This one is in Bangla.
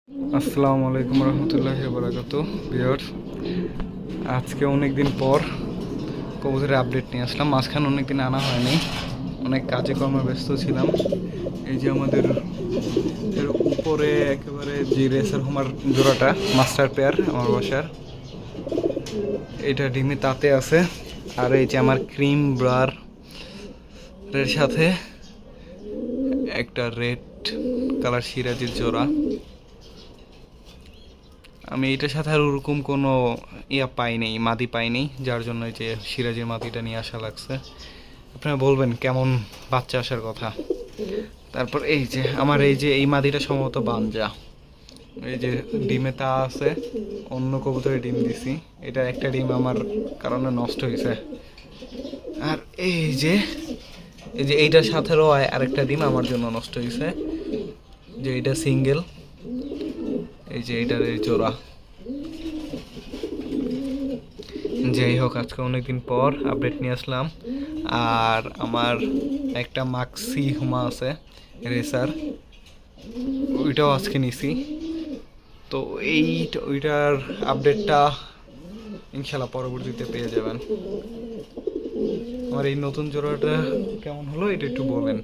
আসসালামু আলাইকুম রহমতুল্লাহি ওয়া বারাকাতুহু ভিউয়ার্স, আজকে অনেক দিন পর কবুতরের আপডেট নিয়ে আসলাম। মাঝখানে অনেক দিন আনা হয়নি, অনেক কাজে কর্মে ব্যস্ত ছিলাম। এই যে আমাদের এর উপরে একেবারে যে রেসার হোমার জোড়াটা মাস্টার পেয়ার আমার বাসার, এটা ডিমে তাতে আছে। আর এই যে আমার ক্রিম ব্রার এর সাথে একটা রেড কালার সিরাজির জোড়া। আমি এটার সাথে আর ওরকম কোনো পাইনি, মাদি পাইনি, যার জন্য এই যে সিরাজের মাদিটা নিয়ে আসা লাগছে। আপনারা বলবেন কেমন বাচ্চা আসার কথা। তারপর এই যে আমার এই মাদিটা সম্ভবত বানজা। এই যে ডিমে তা আছে, অন্য কবুতরে ডিম দিছি, এটা একটা ডিম আমার কারণে নষ্ট হয়েছে। আর এইটার সাথেও আরেকটা ডিম আমার জন্য নষ্ট হয়েছে, যে এটা সিঙ্গেল। এই যে এইটার এই জোড়া। যাই হোক, আজকে অনেকদিন পর আপডেট নিয়ে আসলাম। আর আমার একটা মাক্সি হুমা আছে রেসার, ওইটাও আজকে নিছি। তো ওইটার আপডেটটা ইনশাল্লাহ পরবর্তীতে পেয়ে যাবেন। আমার এই নতুন জোড়াটা কেমন হলো এটা একটু বলেন।